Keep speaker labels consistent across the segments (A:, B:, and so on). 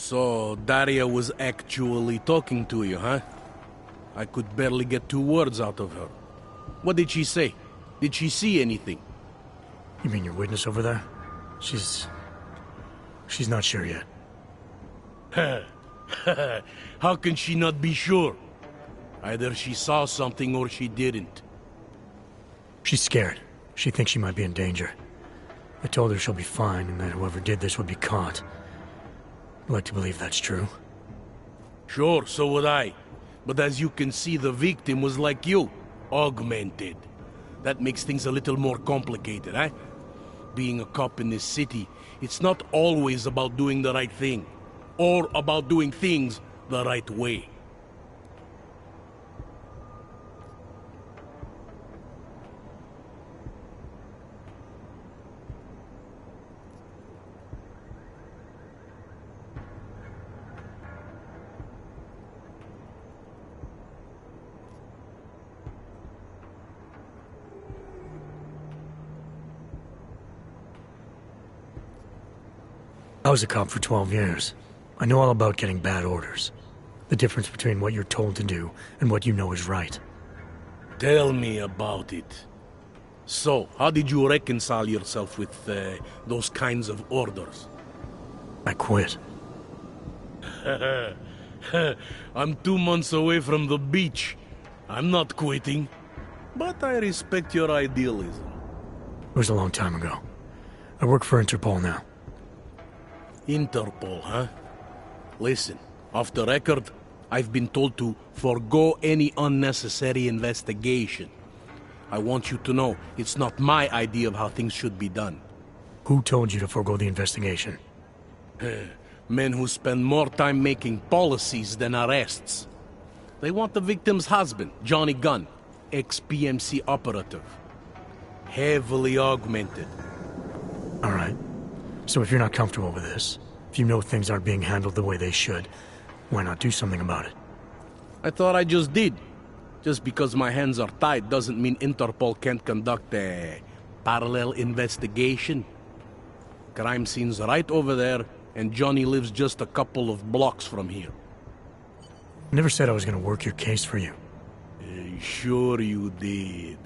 A: So, Daria was actually talking to you, huh? I could barely get 2 words out of her. What did she say? Did she see anything?
B: You mean your witness over there? She's not sure yet.
A: How can she not be sure? Either she saw something or she didn't.
B: She's scared. She thinks she might be in danger. I told her she'll be fine and that whoever did this would be caught. I'd like to believe that's true.
A: Sure, so would I. But as you can see, the victim was like you, augmented. That makes things a little more complicated, eh? Being a cop in this city, it's not always about doing the right thing, or about doing things the right way.
B: I was a cop for 12 years. I know all about getting bad orders. The difference between what you're told to do and what you know is right.
A: Tell me about it. So, how did you reconcile yourself with those kinds of orders?
B: I quit.
A: I'm 2 months away from the beach. I'm not quitting. But I respect your idealism.
B: It was a long time ago. I work for Interpol now.
A: Interpol, huh? Listen, off the record, I've been told to forego any unnecessary investigation. I want you to know, it's not my idea of how things should be done.
B: Who told you to forego the investigation?
A: Men who spend more time making policies than arrests. They want the victim's husband, Johnny Gunn, ex-PMC operative. Heavily augmented.
B: All right. So if you're not comfortable with this, if you know things aren't being handled the way they should, why not do something about it?
A: I thought I just did. Just because my hands are tied doesn't mean Interpol can't conduct a parallel investigation. Crime scene's right over there, and Johnny lives just a couple of blocks from here.
B: I never said I was going to work your case for you.
A: Sure you did.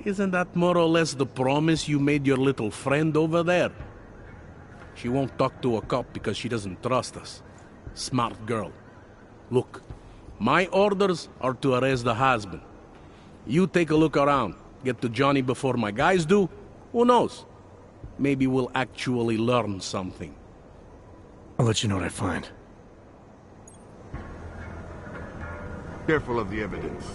A: Isn't that more or less the promise you made your little friend over there? She won't talk to a cop because she doesn't trust us. Smart girl. Look, my orders are to arrest the husband. You take a look around. Get to Johnny before my guys do. Who knows? Maybe we'll actually learn something.
B: I'll let you know what I find.
C: Careful of the evidence.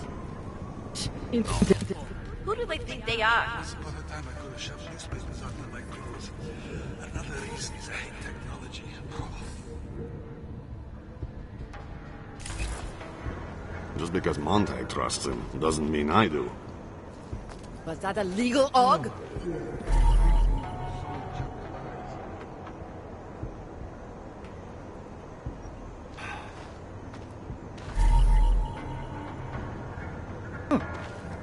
D: Who do they think they are?
E: Once upon a time, I could have shoved newspapers under my clothes. Another reason is I hate technology.
C: Just because Montag trusts him doesn't mean I do.
D: Was that a legal aug?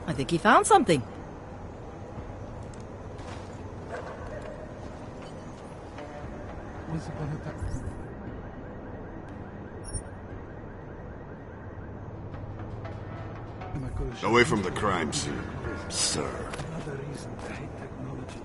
D: I think he found something.
E: Once upon a time. I could have
C: Away from the crime scene, sir.
E: another reason I hate technology.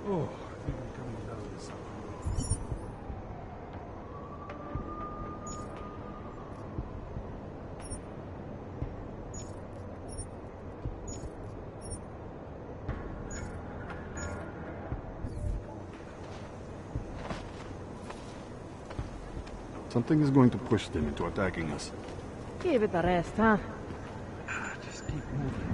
E: Oh, I think I'm coming down with this.
C: Something is going to push them into attacking us.
D: Give it a rest, huh?
E: Just keep moving.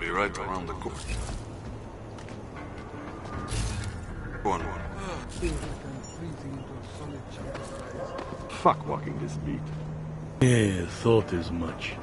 C: be right around the corner. Go on.
E: Feels like I'm freezing into a solid chunk of ice.
C: Fuck walking this beat.
A: Yeah, thought as much.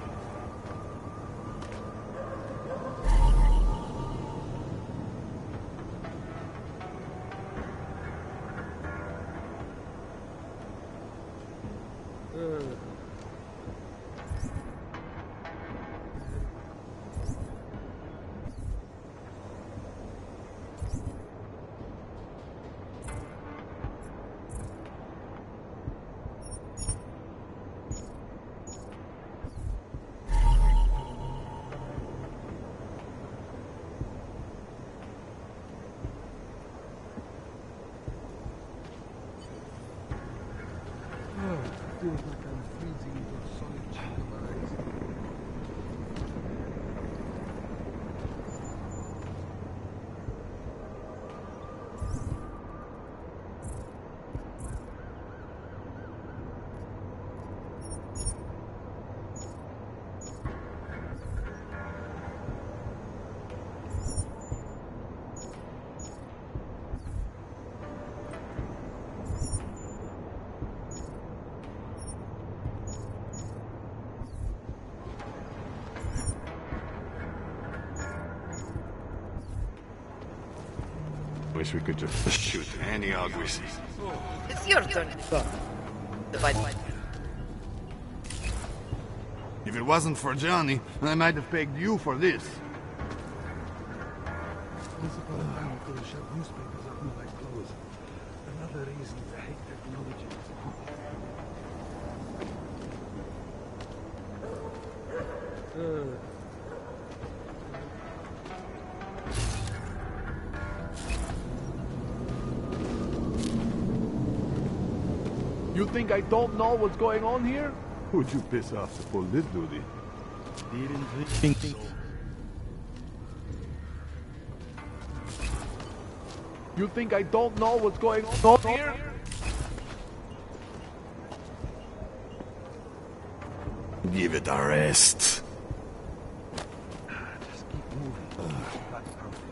E: Feels like I'm freezing into a solid chunk of ice.
C: Wish we could just shoot any hog we see.
D: It's your turn.
C: If it wasn't for Johnny, I might have pegged you for this.
E: Once upon a time, I could have shoved newspapers up me like clothes. Another reason to hate technology.
F: You think I don't know what's going on here?
C: Who'd you piss off to pull this duty?
A: Didn't think so.
F: You think I don't know what's going on here?
C: Give it a rest.
E: Just keep moving. Like something.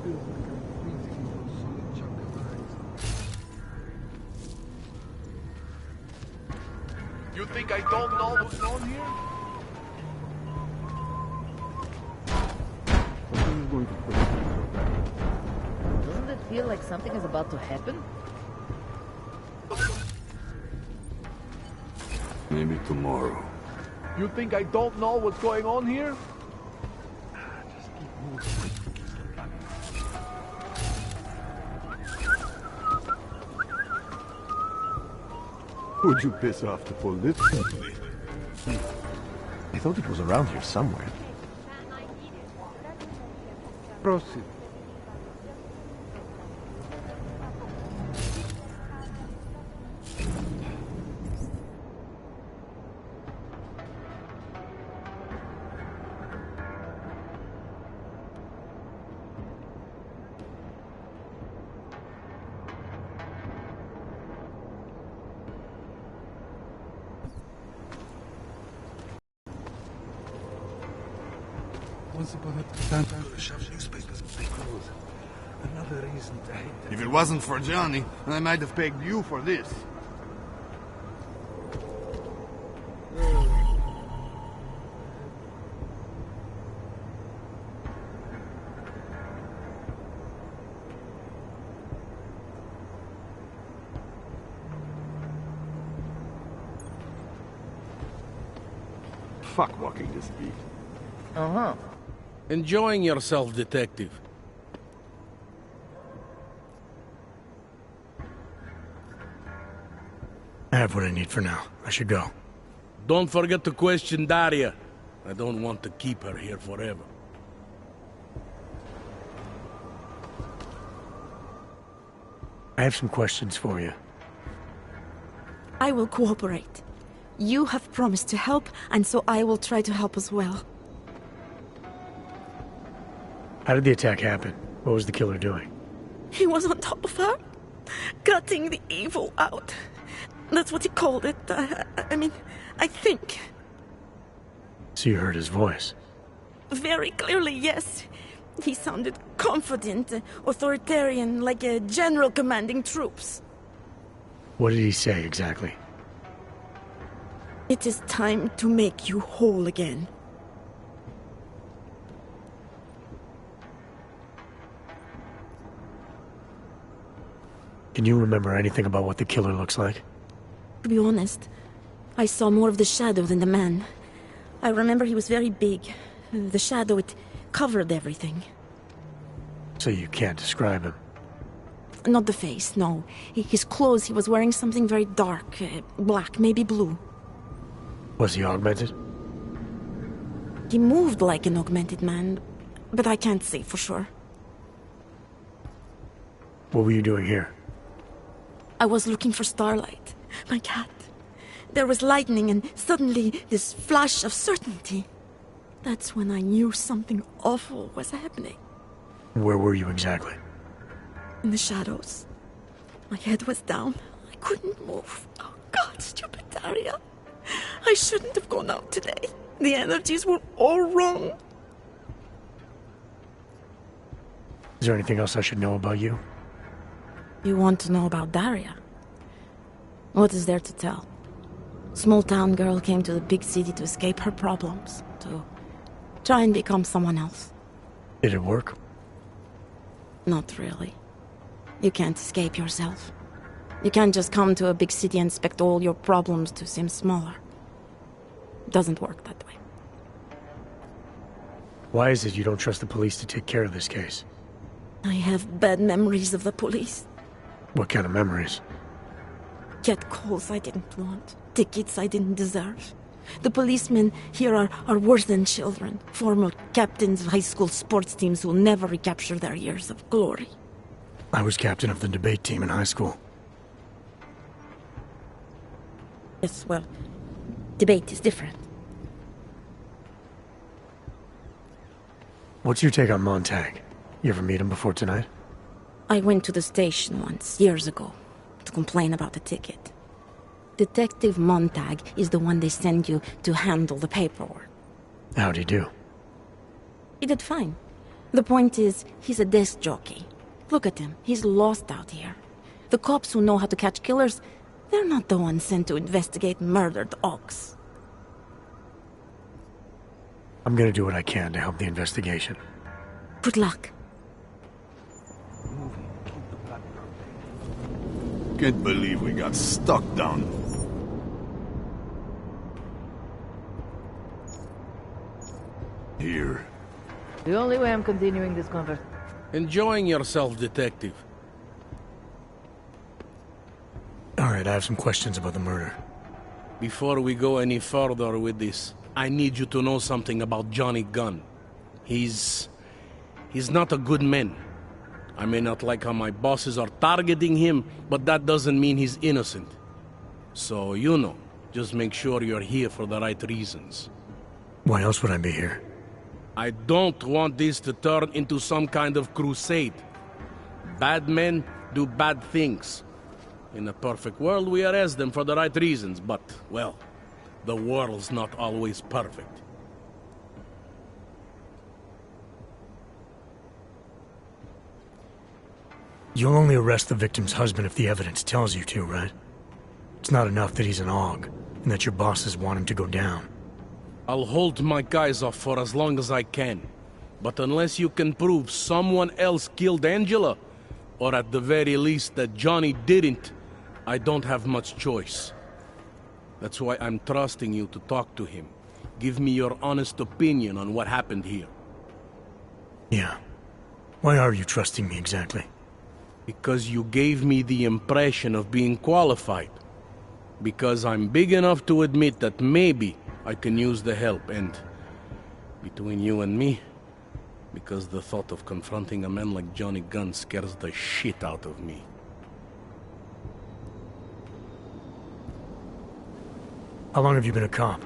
E: Feels like I'm freezing into a solid chunk of ice.
F: You think I don't know what's going on here?
C: Something's going to break.
D: Doesn't it feel like something is about to happen?
C: Maybe tomorrow.
F: You think I don't know what's going on here?
E: Just keep moving.
C: Who'd you piss off to pull this duty?
G: I thought it was around here somewhere.
E: Proceed. Once upon a time, I could have shoved newspapers up my clothes. Another reason to hate
C: If it wasn't for Johnny, I might have pegged you for this. Fuck walking this beat.
D: Uh-huh.
A: Enjoying yourself, detective.
B: I have what I need for now. I should go.
A: Don't forget to question Daria. I don't want to keep her here forever.
B: I have some questions for you.
H: I will cooperate. You have promised to help, and so I will try to help as well.
B: How did the attack happen? What was the killer doing?
H: He was on top of her, cutting the evil out. That's what he called it. I mean, I think.
B: So you heard his voice?
H: Very clearly, yes. He sounded confident, authoritarian, like a general commanding troops.
B: What did he say exactly?
H: It is time to make you whole again.
B: Can you remember anything about what the killer looks like?
H: To be honest, I saw more of the shadow than the man. I remember he was very big. The shadow, it covered everything.
B: So you can't describe him?
H: Not the face, no. His clothes, he was wearing something very dark, black, maybe blue.
B: Was he augmented?
H: He moved like an augmented man, but I can't say for sure.
B: What were you doing here?
H: I was looking for Starlight, my cat. There was lightning and suddenly this flash of certainty. That's when I knew something awful was happening.
B: Where were you exactly?
H: In the shadows. My head was down. I couldn't move. Oh God, stupid Daria. I shouldn't have gone out today. The energies were all wrong.
B: Is there anything else I should know about you?
H: You want to know about Daria? What is there to tell? Small town girl came to the big city to escape her problems, to try and become someone else.
B: Did it work?
H: Not really. You can't escape yourself. You can't just come to a big city and expect all your problems to seem smaller. It doesn't work that way.
B: Why is it you don't trust the police to take care of this case?
H: I have bad memories of the police.
B: What kind of memories?
H: Get calls I didn't want. Tickets I didn't deserve. The policemen here are worse than children. Former captains of high school sports teams who will never recapture their years of glory.
B: I was captain of the debate team in high school.
H: Yes, well, debate is different.
B: What's your take on Montag? You ever meet him before tonight?
H: I went to the station once, years ago, to complain about the ticket. Detective Montag is the one they send you to handle the paperwork.
B: How'd he do?
H: He did fine. The point is, he's a desk jockey. Look at him, he's lost out here. The cops who know how to catch killers, they're not the ones sent to investigate murdered ox.
B: I'm gonna do what I can to help the investigation.
H: Good luck.
C: Can't believe we got stuck down. Here.
D: The only way I'm continuing this conversation.
A: Enjoying yourself, detective.
B: Alright, I have some questions about the murder.
A: Before we go any further with this, I need you to know something about Johnny Gunn. He's not a good man. I may not like how my bosses are targeting him, but that doesn't mean he's innocent. So, you know, just make sure you're here for the right reasons.
B: Why else would I be here?
A: I don't want this to turn into some kind of crusade. Bad men do bad things. In a perfect world, we arrest them for the right reasons, but, well, the world's not always perfect.
B: You'll only arrest the victim's husband if the evidence tells you to, right? It's not enough that he's an AUG, and that your bosses want him to go down.
A: I'll hold my guys off for as long as I can. But unless you can prove someone else killed Angela, or at the very least that Johnny didn't, I don't have much choice. That's why I'm trusting you to talk to him. Give me your honest opinion on what happened here.
B: Yeah. Why are you trusting me exactly?
A: Because you gave me the impression of being qualified. Because I'm big enough to admit that maybe I can use the help, and between you and me, because the thought of confronting a man like Johnny Gunn scares the shit out of me.
B: How long have you been a cop?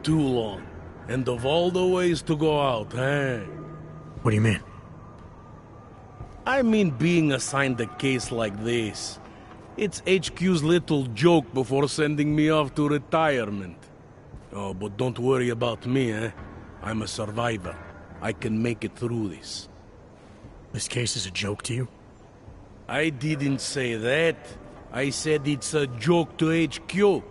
A: Too long. And of all the ways to go out, eh?
B: What do you mean?
A: I mean being assigned a case like this. It's HQ's little joke before sending me off to retirement. Oh, but don't worry about me, eh? I'm a survivor. I can make it through this.
B: This case is a joke to you?
A: I didn't say that. I said it's a joke to HQ.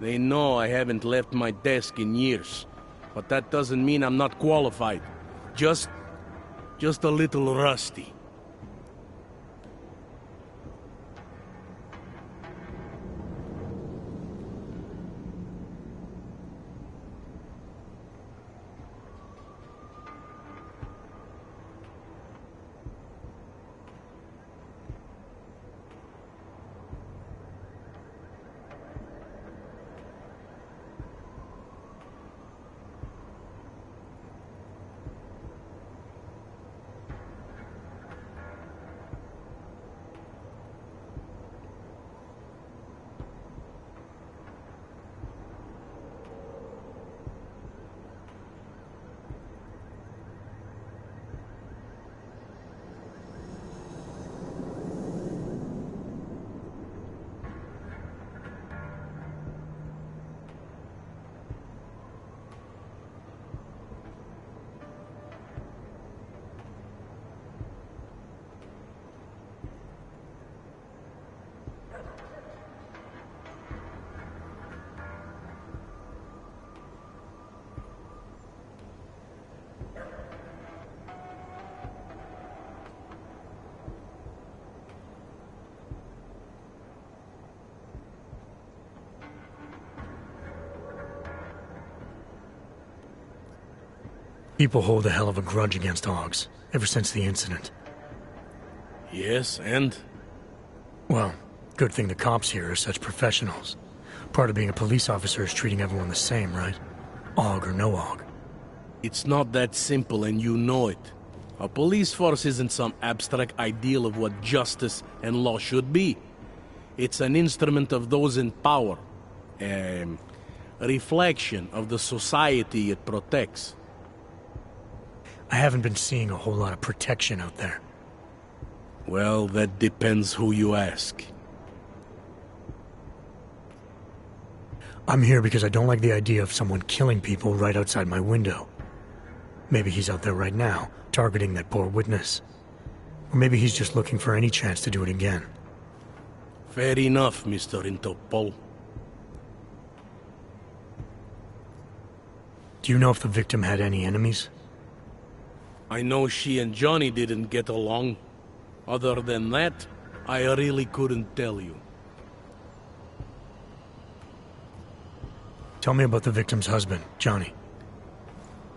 A: They know I haven't left my desk in years. But that doesn't mean I'm not qualified. Just a little rusty.
B: People hold a hell of a grudge against Augs, ever since the incident.
A: Yes, and?
B: Well, good thing the cops here are such professionals. Part of being a police officer is treating everyone the same, right? Aug or no Aug.
A: It's not that simple, and you know it. A police force isn't some abstract ideal of what justice and law should be. It's an instrument of those in power. A reflection of the society it protects.
B: I haven't been seeing a whole lot of protection out there.
A: Well, that depends who you ask.
B: I'm here because I don't like the idea of someone killing people right outside my window. Maybe he's out there right now, targeting that poor witness. Or maybe he's just looking for any chance to do it again.
A: Fair enough, Mr. Interpol.
B: Do you know if the victim had any enemies?
A: I know she and Johnny didn't get along. Other than that, I really couldn't tell you.
B: Tell me about the victim's husband, Johnny.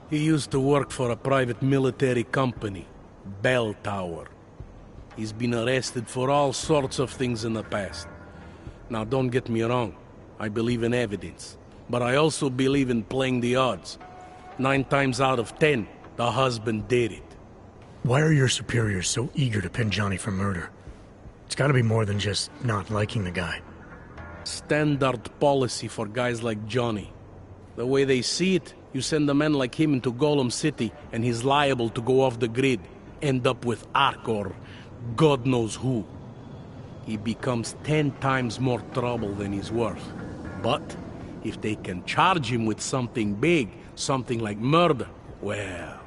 A: He used to work for a private military company, Bell Tower. He's been arrested for all sorts of things in the past. Now, don't get me wrong. I believe in evidence. But I also believe in playing the odds. 9 times out of 10, the husband did it.
B: Why are your superiors so eager to pin Johnny for murder? It's gotta be more than just not liking the guy.
A: Standard policy for guys like Johnny. The way they see it, you send a man like him into Golem City and he's liable to go off the grid, end up with Ark or God knows who. He becomes 10 times more trouble than he's worth. But if they can charge him with something big, something like murder, well,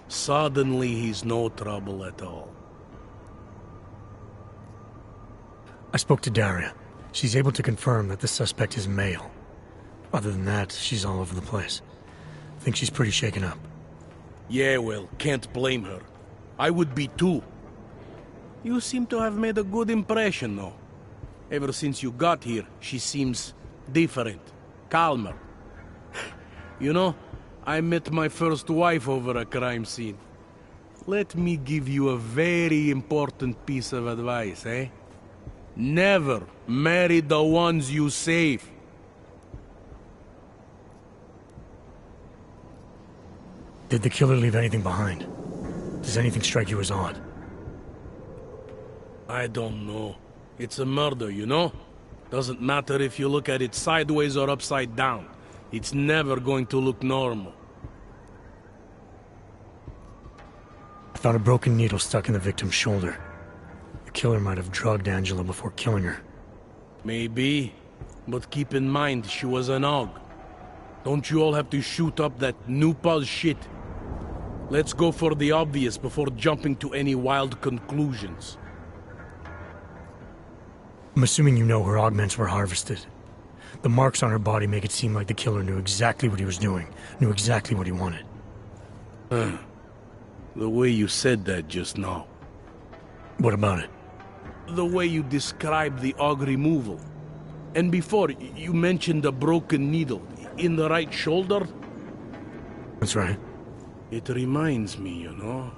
A: suddenly he's no trouble at all.
B: I spoke to Daria. She's able to confirm that the suspect is male. Other than that, she's all over the place. I think she's pretty shaken up.
A: Yeah, well, can't blame her. I would be too. You seem to have made a good impression, though. Ever since you got here, she seems different, calmer. You know, I met my first wife over a crime scene. Let me give you a very important piece of advice, eh? Never marry the ones you save.
B: Did the killer leave anything behind? Does anything strike you as odd?
A: I don't know. It's a murder, you know? Doesn't matter if you look at it sideways or upside down. It's never going to look normal.
B: Found a broken needle stuck in the victim's shoulder. The killer might have drugged Angela before killing her.
A: Maybe, but keep in mind she was an AUG. Don't you all have to shoot up that new pause shit? Let's go for the obvious before jumping to any wild conclusions.
B: I'm assuming you know her augments were harvested. The marks on her body make it seem like the killer knew exactly what he was doing, knew exactly what he wanted.
A: The way you said that just now.
B: What about it?
A: The way you described the AUG removal. And before, you mentioned a broken needle in the right shoulder?
B: That's right.
A: It reminds me, you know.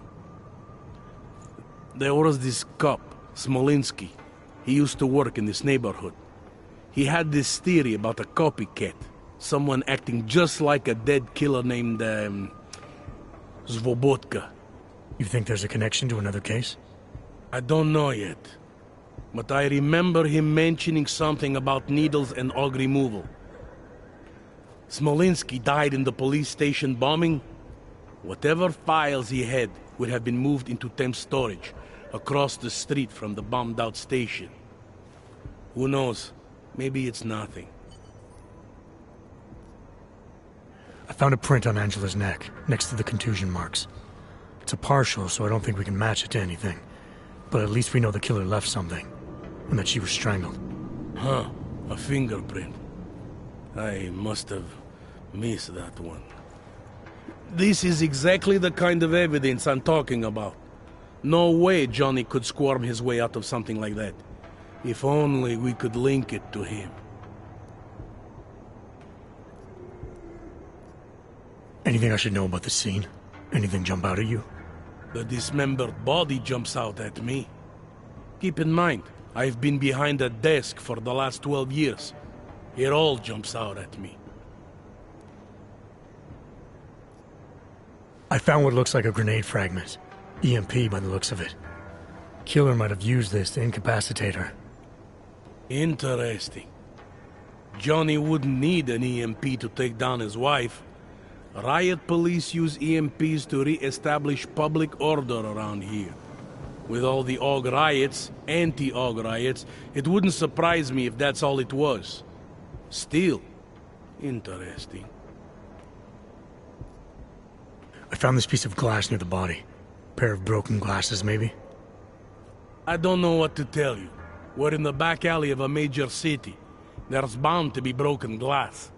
A: There was this cop, Smolinski. He used to work in this neighborhood. He had this theory about a copycat. Someone acting just like a dead killer named, Svobotka.
B: You think there's a connection to another case?
A: I don't know yet. But I remember him mentioning something about needles and AUG removal. Smolinski died in the police station bombing. Whatever files he had would have been moved into temp storage across the street from the bombed-out station. Who knows? Maybe it's nothing.
B: I found a print on Angela's neck, next to the contusion marks. It's a partial, so I don't think we can match it to anything. But at least we know the killer left something, and that she was strangled.
A: Huh, a fingerprint. I must have missed that one. This is exactly the kind of evidence I'm talking about. No way Johnny could squirm his way out of something like that. If only we could link it to him.
B: Anything I should know about the scene? Anything jump out at you?
A: The dismembered body jumps out at me. Keep in mind, I've been behind a desk for the last 12 years. It all jumps out at me.
B: I found what looks like a grenade fragment. EMP by the looks of it. Killer might have used this to incapacitate her.
A: Interesting. Johnny wouldn't need an EMP to take down his wife. Riot police use EMPs to re-establish public order around here. With all the AUG riots, anti-AUG riots, it wouldn't surprise me if that's all it was. Still, interesting.
B: I found this piece of glass near the body. Pair of broken glasses, maybe?
A: I don't know what to tell you. We're in the back alley of a major city. There's bound to be broken glass.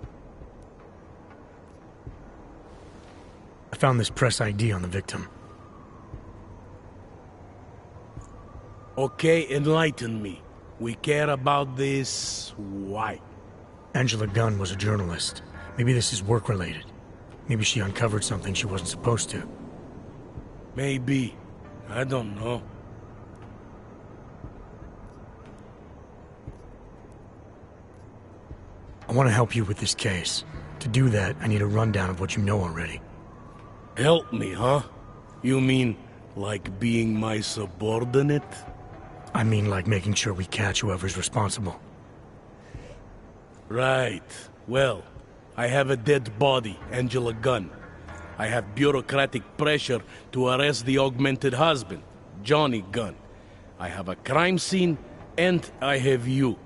B: I found this press ID on the victim.
A: Okay, enlighten me. We care about this... why?
B: Angela Gunn was a journalist. Maybe this is work-related. Maybe she uncovered something she wasn't supposed to.
A: Maybe. I don't know.
B: I want to help you with this case. To do that, I need a rundown of what you know already.
A: Help me, huh? You mean, like being my subordinate?
B: I mean like making sure we catch whoever's responsible.
A: Right. Well, I have a dead body, Angela Gunn. I have bureaucratic pressure to arrest the augmented husband, Johnny Gunn. I have a crime scene, and I have you.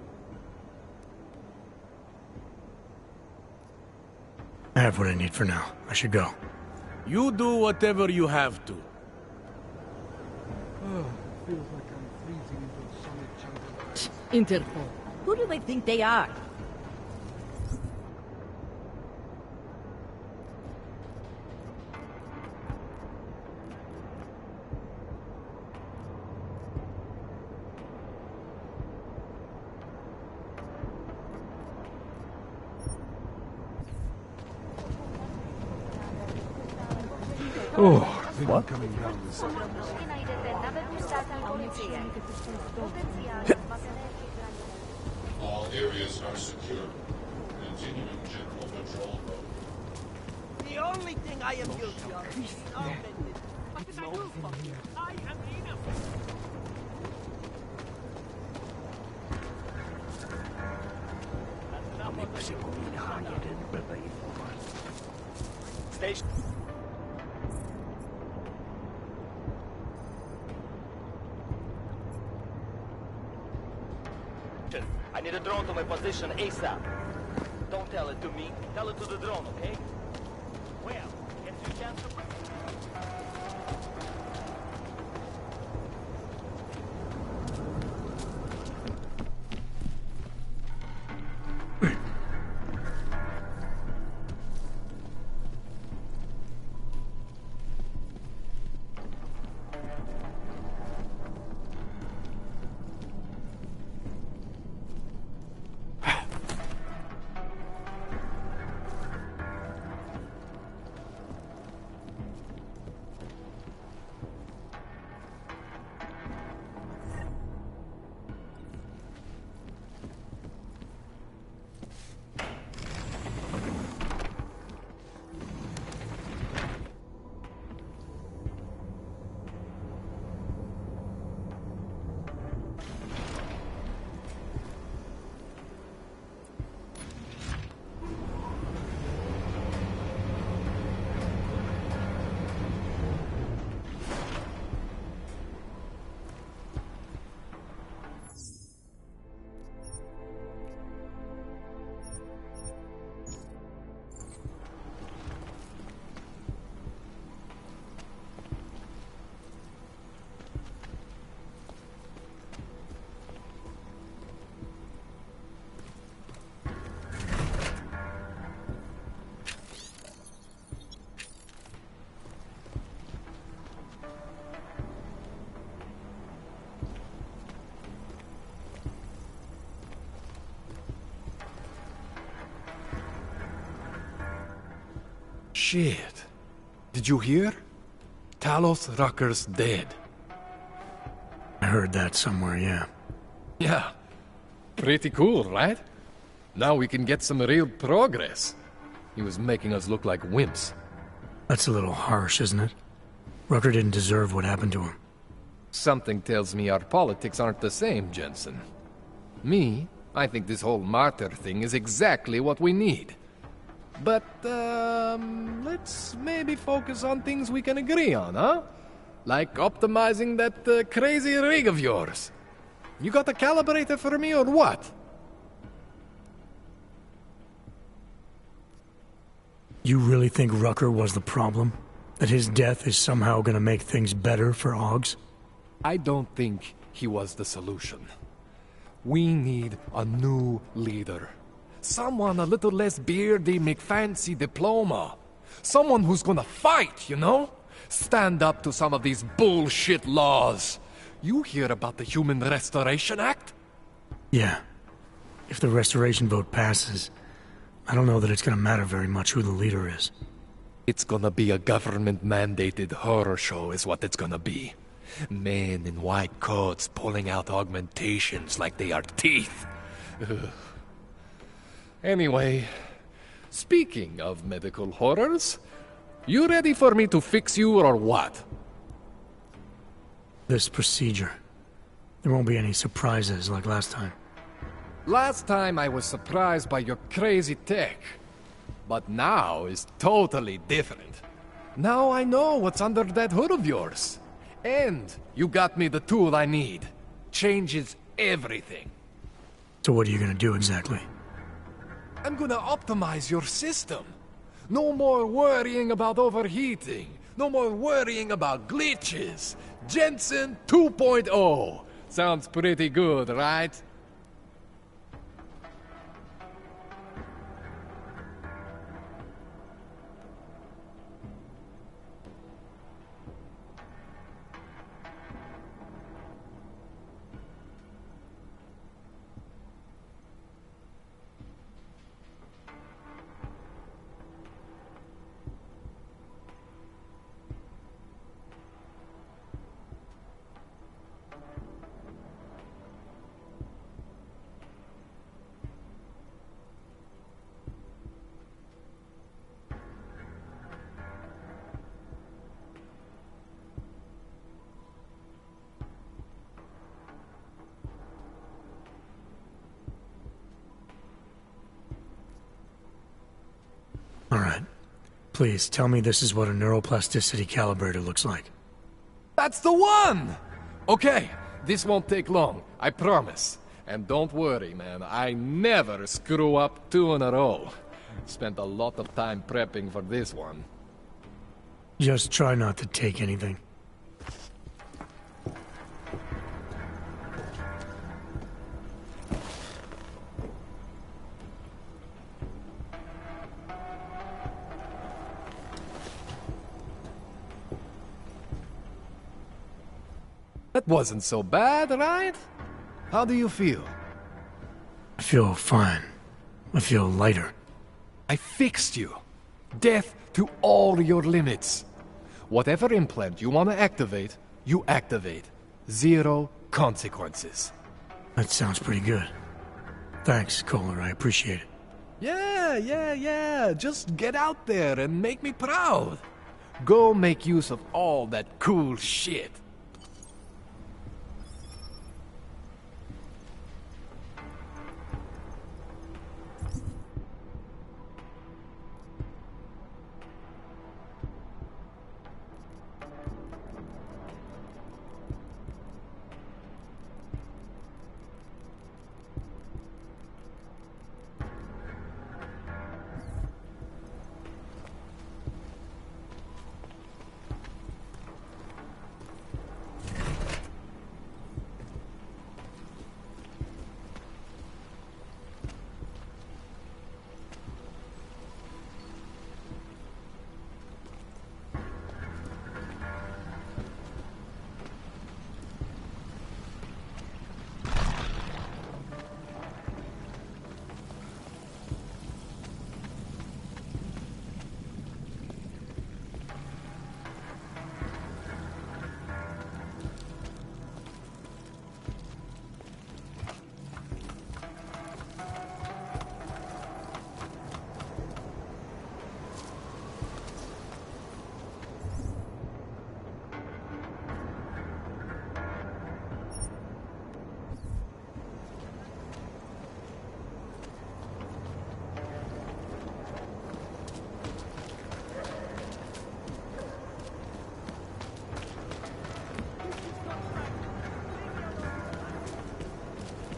B: I have what I need for now. I should go.
A: You do whatever you have to.
E: Feels like I'm freezing into a solid chunk of
D: Interpol. Who do they think they are?
E: Oh, what? Coming down this.
I: All areas are secure. Continuing general patrol mode.
J: The only thing I am guilty of is augmented. What did I do? I am innocent. Station. Captain, I need a drone to my position ASAP. Don't tell it to me. Tell it to the drone, okay? Well, guess you chance to...
G: Shit. Did you hear? Talos Rucker's dead.
B: I heard that somewhere, yeah.
G: Yeah. Pretty cool, right? Now we can get some real progress. He was making us look like wimps.
B: That's a little harsh, isn't it? Rucker didn't deserve what happened to him.
G: Something tells me our politics aren't the same, Jensen. Me, I think this whole martyr thing is exactly what we need. But, let's maybe focus on things we can agree on, huh? Like optimizing that crazy rig of yours. You got a calibrator for me or what?
B: You really think Rucker was the problem? That his death is somehow gonna make things better for Augs?
G: I don't think he was the solution. We need a new leader. Someone a little less beardy, McFancy diploma. Someone who's gonna fight, you know? Stand up to some of these bullshit laws. You hear about the Human Restoration Act?
B: Yeah. If the restoration vote passes, I don't know that it's gonna matter very much who the leader is.
G: It's gonna be a government-mandated horror show is what it's gonna be. Men in white coats pulling out augmentations like they are teeth. Ugh. Anyway, speaking of medical horrors, you ready for me to fix you or what?
B: This procedure. There won't be any surprises like last time.
G: Last time I was surprised by your crazy tech. But now is totally different. Now I know what's under that hood of yours. And you got me the tool I need. Changes everything.
B: So what are you gonna do exactly?
G: I'm gonna optimize your system. No more worrying about overheating. No more worrying about glitches. Jensen 2.0. Sounds pretty good, right?
B: Alright. Please, tell me this is what a neuroplasticity calibrator looks like.
G: That's the one! Okay, this won't take long, I promise. And don't worry, man, I never screw up 2 in a row. Spent a lot of time prepping for this one.
B: Just try not to take anything.
G: That wasn't so bad, right? How do you feel?
B: I feel fine. I feel lighter.
G: I fixed you. Death to all your limits. Whatever implant you want to activate, you activate. 0 consequences.
B: That sounds pretty good. Thanks, Kohler. I appreciate it.
G: Yeah. Just get out there and make me proud. Go make use of all that cool shit.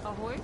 D: Ahoy?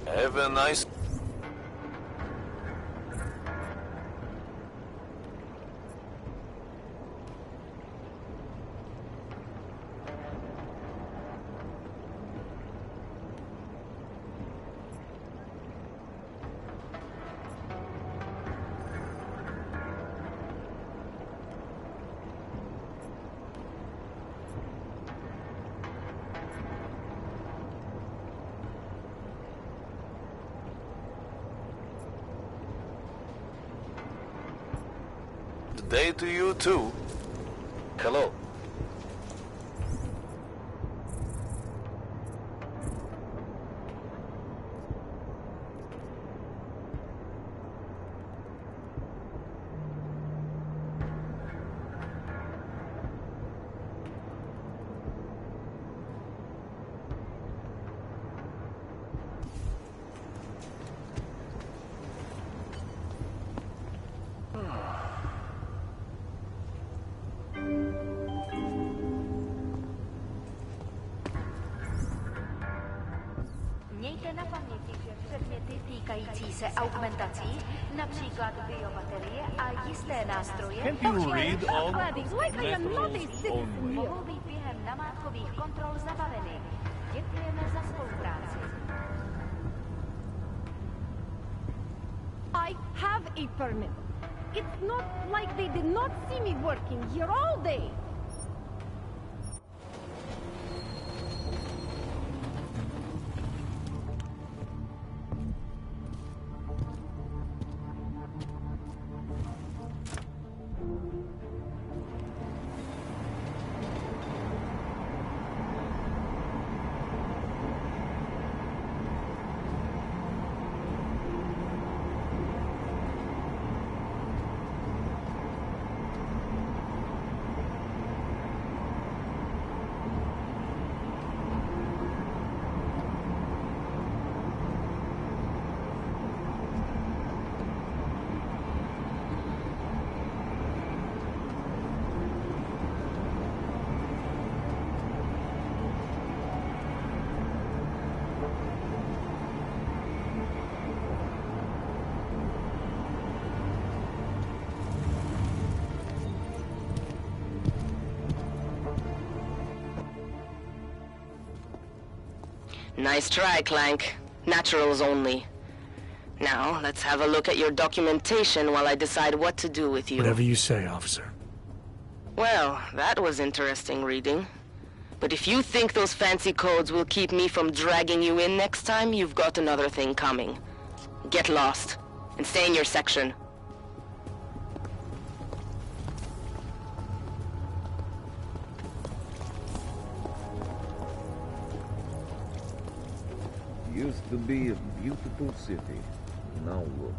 C: Have a nice... Day to you too.
J: Hello.
K: týkající se augmentací, například biobaterie a jisté nástroje,
F: Can't you read on
K: mohou být během namátkových kontrol zabaveny. Děkujeme za spolupráci.
L: I have a permit. It's not like they did not see me working here all day.
M: Nice try, Clank. Naturals only. Now, let's have a look at your documentation while I decide what to do with you.
B: Whatever you say, officer.
M: Well, that was interesting reading. But if you think those fancy codes will keep me from dragging you in next time, you've got another thing coming. Get lost, and stay in your section.
N: Used to be a beautiful city. Now look.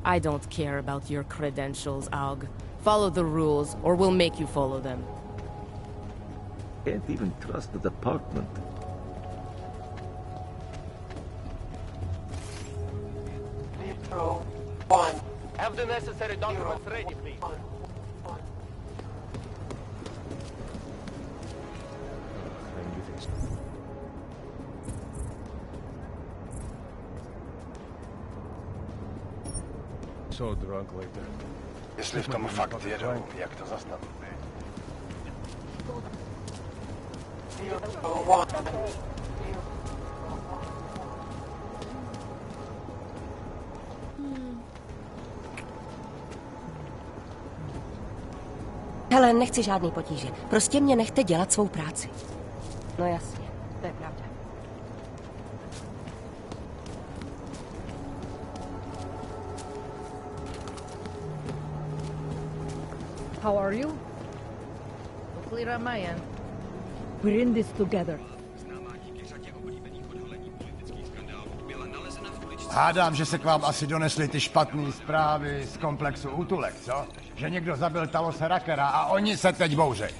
O: I don't care about your credentials, Aug. Follow the rules, or we'll make you follow them.
N: Can't even trust the department.
J: Have the necessary documents ready, please.
E: So drunk like that.
P: Jestli v tom fakt jedou, jak to zastavit?
Q: Hele, nechci žádný potíže. Prostě mě nechte dělat svou práci. No jasně, to je pravda.
D: How are you? Clear on my end. We're in this together.
P: Hádám, že se k vám asi donesly ty špatné zprávy z komplexu útulek, co? Že někdo zabil Talose Rakera a oni se teď bouřejí.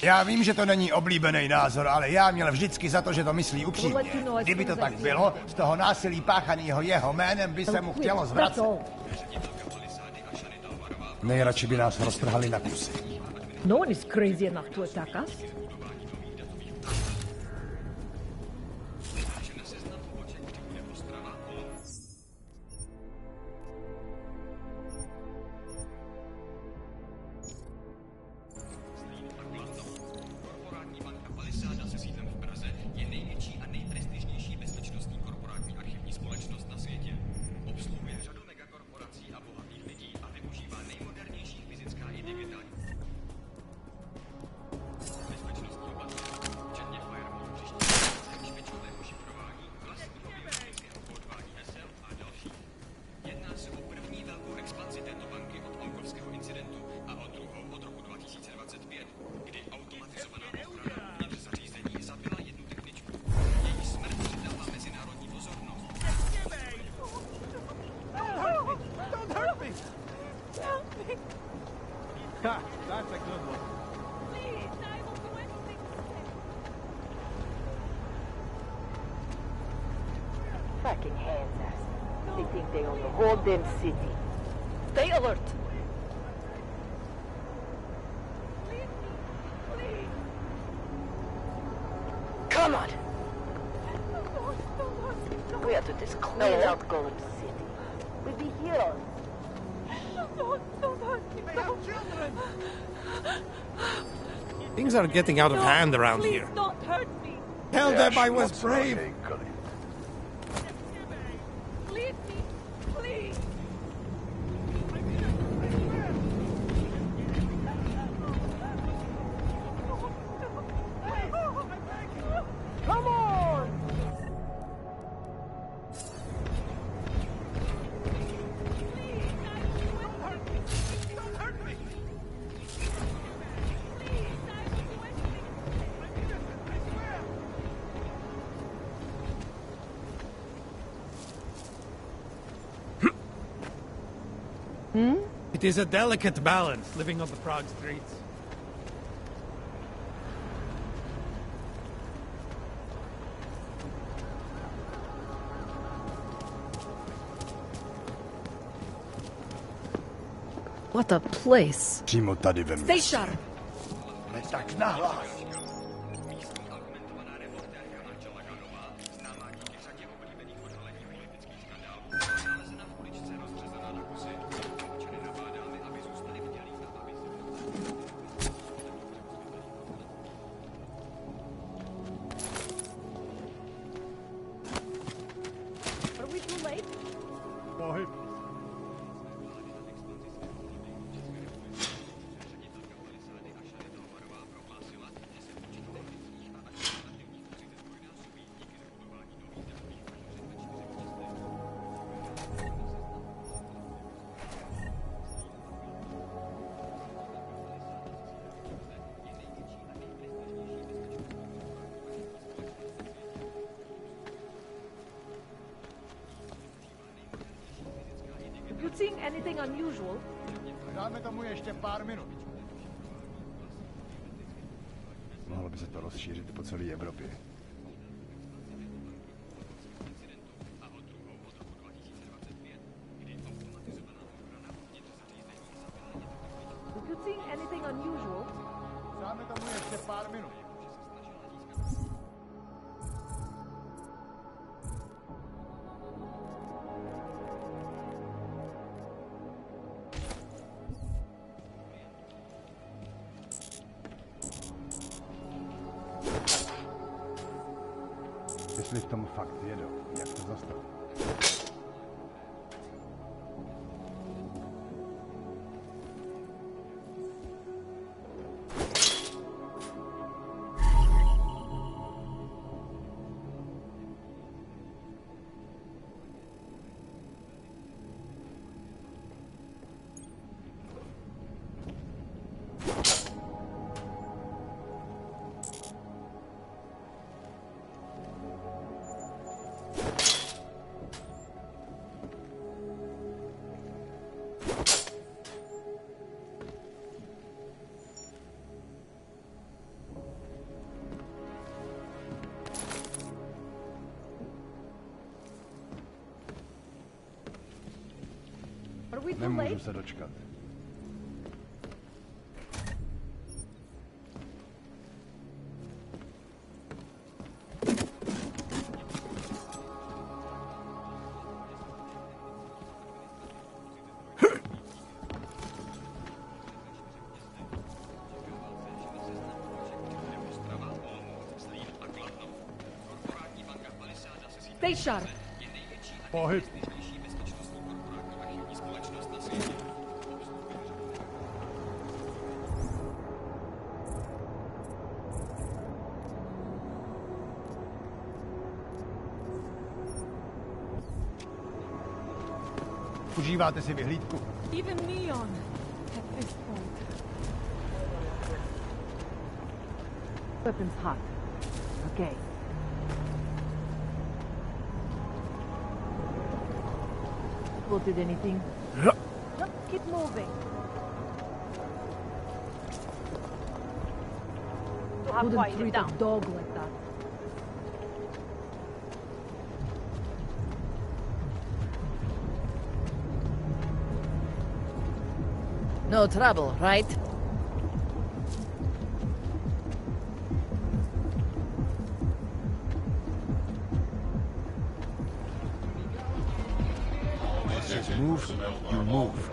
P: Já vím, že to není oblíbený názor, ale já měl vždycky za to, že to myslí upřímně. Kdyby to tak bylo, z toho násilí páchaného jeho jménem by se mu chtělo zvracet. Nejradši by nás roztrhali na kusy.
D: No one is crazy enough to attack us. fucking hands, ass. They think they own the whole damn city. Stay alert! Come on! We have to just clean out Golem City. We'll be heroes. Don't hurt me. They have children!
R: Things are getting out of hand around
D: please
R: here.
D: Don't hurt me.
R: Tell them I was brave.
D: Leave me, please. Come on!
R: It is a delicate balance, living on the Prague streets.
D: What a place.
P: Přímo tady ve
D: Stay sharp.
P: Tak nahlas.
D: Are we too late?
P: Pohyb.
D: Have you seen anything unusual?
P: Dáme tomu ještě pár minut. Mohlo by se to rozšířit po celé Evropě.
D: Have you seen anything unusual?
P: Dáme tomu ještě pár minut. Jestli v tom fakt jedou, jak to zastavit?
D: Are we too
P: Nemůžu
D: late?
P: se dočkat.
D: Stay sharp.
P: Pohyb. Užíváte si vyhlídku?
D: Even neon at this point. Weapons hot. Okay. Spotted anything? No, keep moving. Wouldn't treat a dog like that. No trouble, right?
N: Says move, you move.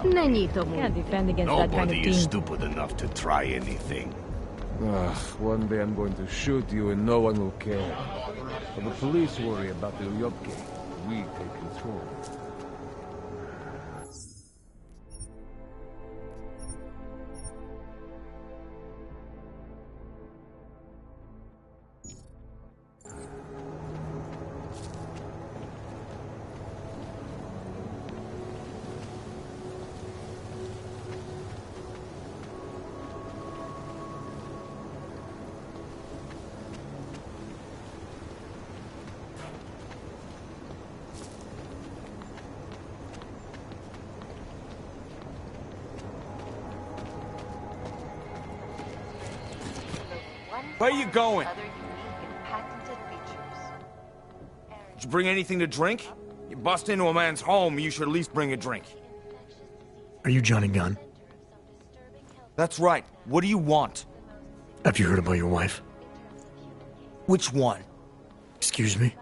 L: Není tomu. Can't defend against that kind of
S: Nobody is
L: team.
S: stupid enough to try anything.
N: One day I'm going to shoot you and no one will care. But the police worry about the Ulyopki. We take control.
T: Where you going? Did you bring anything to drink? You bust into a man's home, you should at least bring a drink.
B: Are you Johnny Gunn?
T: That's right. What do you want?
B: Have you heard about your wife?
T: Which one?
B: Excuse me?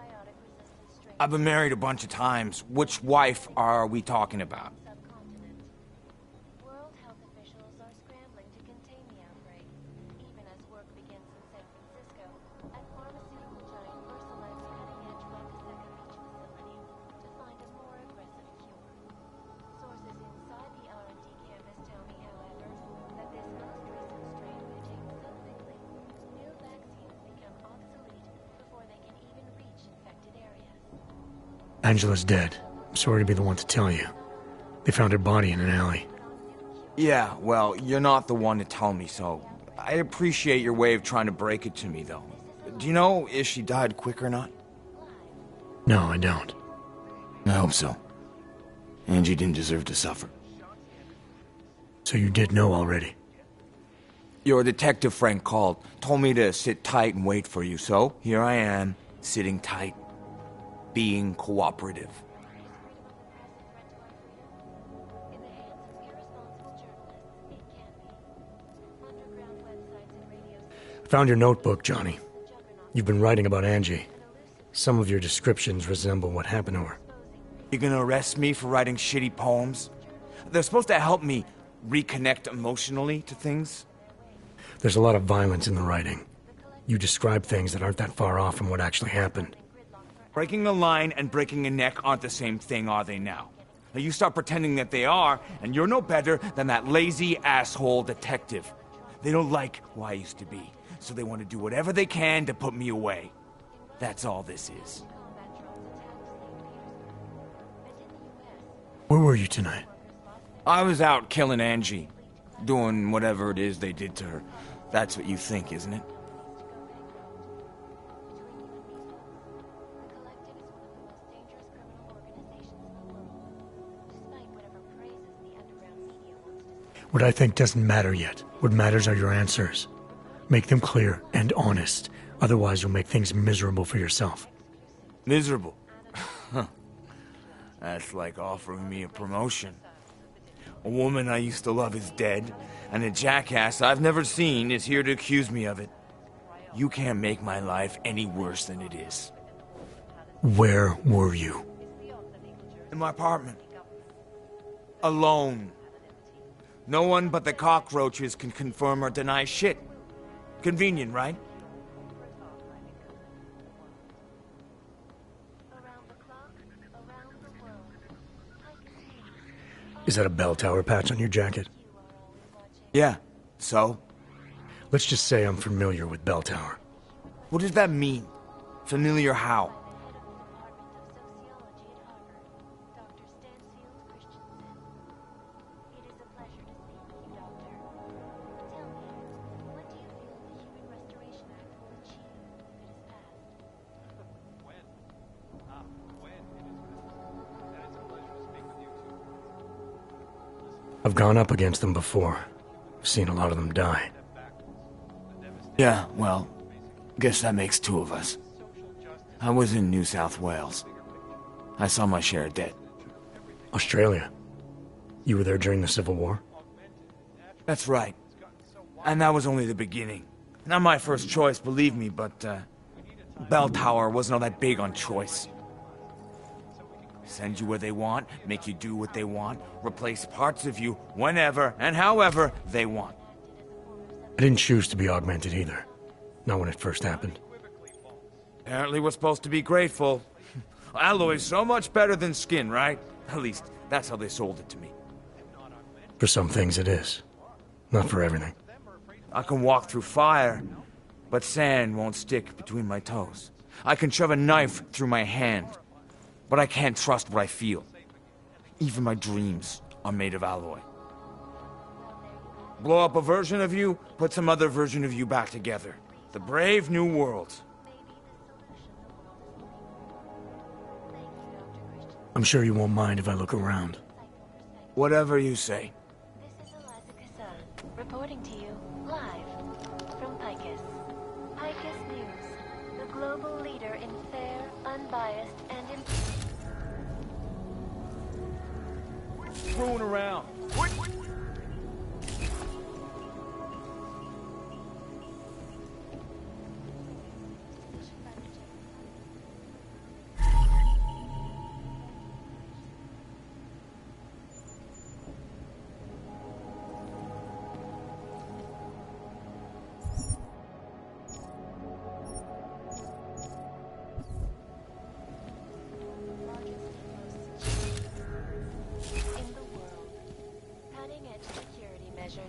T: I've been married a bunch of times. Which wife are we talking about?
B: Angela's dead. I'm sorry to be the one to tell you. They found her body in an alley.
T: Yeah, well, you're not the one to tell me, so I appreciate your way of trying to break it to me, though. Do you know if she died quick or not?
B: No, I don't.
T: I hope so. Angie didn't deserve to suffer.
B: So you did know already?
T: Your detective friend called, told me to sit tight and wait for you, so here I am, sitting tight, being cooperative.
B: I found your notebook, Johnny. You've been writing about Angie. Some of your descriptions resemble what happened to her.
T: You gonna arrest me for writing shitty poems? They're supposed to help me reconnect emotionally to things.
B: There's a lot of violence in the writing. You describe things that aren't that far off from what actually happened.
T: Breaking a line and breaking a neck aren't the same thing, are they now? Now you start pretending that they are, and you're no better than that lazy asshole detective. They don't like who I used to be, so they want to do whatever they can to put me away. That's all this is.
B: Where were you tonight?
T: I was out killing Angie. Doing whatever it is they did to her. That's what you think, isn't it?
B: What I think doesn't matter yet. What matters are your answers. Make them clear and honest. Otherwise, you'll make things miserable for yourself.
T: Miserable? That's like offering me a promotion. A woman I used to love is dead, and a jackass I've never seen is here to accuse me of it. You can't make my life any worse than it is.
B: Where were you?
T: In my apartment. Alone. No one but the cockroaches can confirm or deny shit. Convenient, right?
B: Is that a bell tower patch on your jacket?
T: Yeah. So?
B: Let's just say I'm familiar with bell tower.
T: What does that mean? Familiar how?
B: I've gone up against them before. I've seen a lot of them die.
T: Yeah, well, Guess that makes two of us. I was in New South Wales. I saw my share of dead.
B: Australia. You were there during the Civil War?
T: That's right. And that was only the beginning. Not my first choice, believe me, but, Bell Tower wasn't all that big on choice. Send you where they want, make you do what they want, replace parts of you whenever and however they want.
B: I didn't choose to be augmented either. Not when it first happened.
T: Apparently we're supposed to be grateful. Alloy's so much better than skin, right? At least, that's how they sold it to me.
B: For some things it is. Not for everything.
T: I can walk through fire, but sand won't stick between my toes. I can shove a knife through my hand, but I can't trust what I feel. Even my dreams are made of alloy. Blow up a version of you, put some other version of you back together. The brave new world.
B: I'm sure you won't mind if I look around.
T: Whatever you say.
K: Reporting to you live from Picus. Picus News, the global leader in fair, unbiased, and
T: Screwing around.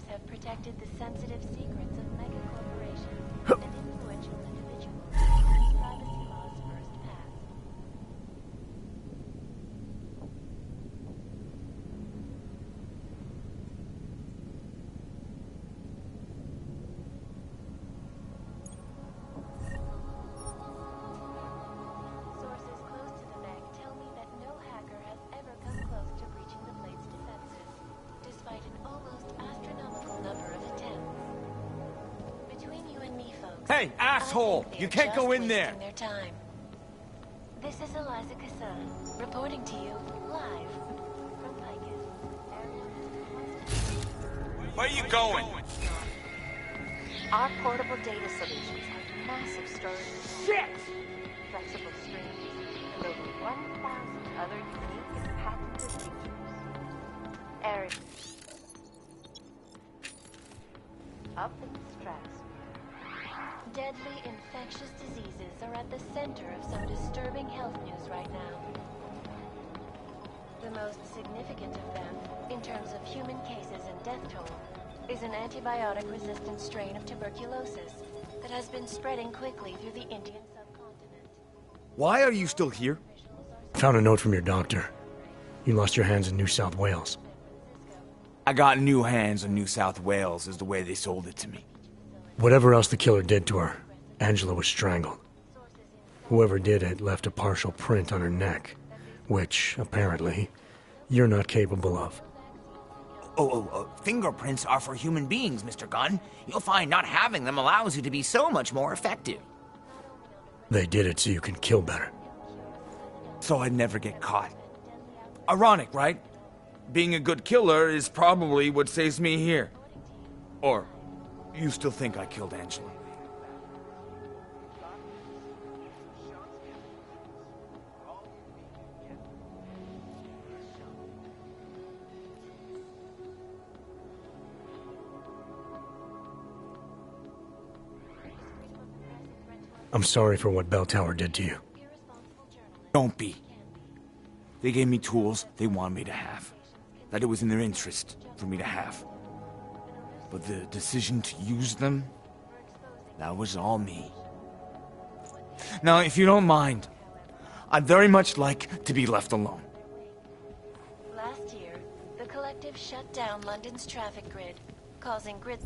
K: have protected the sensitive secrets of mega corporations and influential individuals since privacy laws first passed. Sources close to the bank tell me that no hacker has ever come close to breaching the blade's defenses, despite an almost astronomical number of attempts. Between you and me, folks,
T: Hey, asshole! You can't go in there!
K: their time. This is Eliza Kassan, reporting to you live from Picus.
T: Where are you going?
K: Our portable data solutions have massive storage, flexible streams, and over 1,000 other unique and patented features. Eric, up in the stratosphere. Deadly infectious diseases are at the center of some disturbing health news right now. The most significant of them, in terms of human cases and death toll, is an antibiotic-resistant strain of tuberculosis that has been spreading quickly through the Indian subcontinent.
T: Why are you still here?
B: Found a note from your doctor. You lost your hands in New South Wales.
T: I got new hands in New South Wales, is the way they sold it to me.
B: Whatever else the killer did to her, Angela was strangled. Whoever did it left a partial print on her neck, which, apparently, you're not capable of.
U: Fingerprints are for human beings, Mr. Gunn. You'll find not having them allows you to be so much more effective.
B: They did it so you can kill better.
T: So I'd never get caught. Ironic, right? Being a good killer is probably what saves me here. Or, you still think I killed Angela?
B: I'm sorry for what Bell Tower did to you.
T: Don't be. They gave me tools they wanted me to have. That it was in their interest for me to have. But the decision to use them, that was all me. Now, if you don't mind, I'd very much like to be left alone.
K: Last year, the Collective shut down London's traffic grid, causing grid...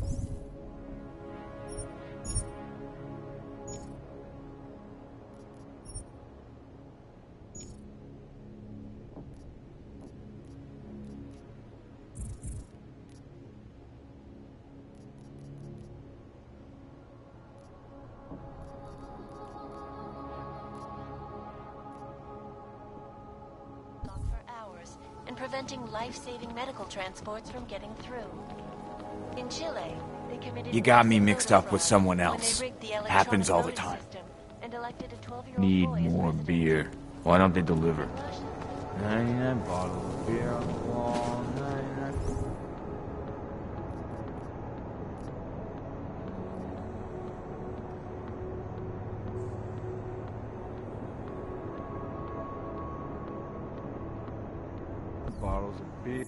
K: preventing life-saving medical transports from getting through. In Chile, they committed...
T: You got me mixed up with someone else.
K: rigged the
T: Happens all the
K: voting
T: time.
K: system and elected a 12-year-old
T: Need
K: boy as
T: more
K: president.
T: beer. Why don't they deliver? 99 bottles of beer on the wall, 99... bottles of beer.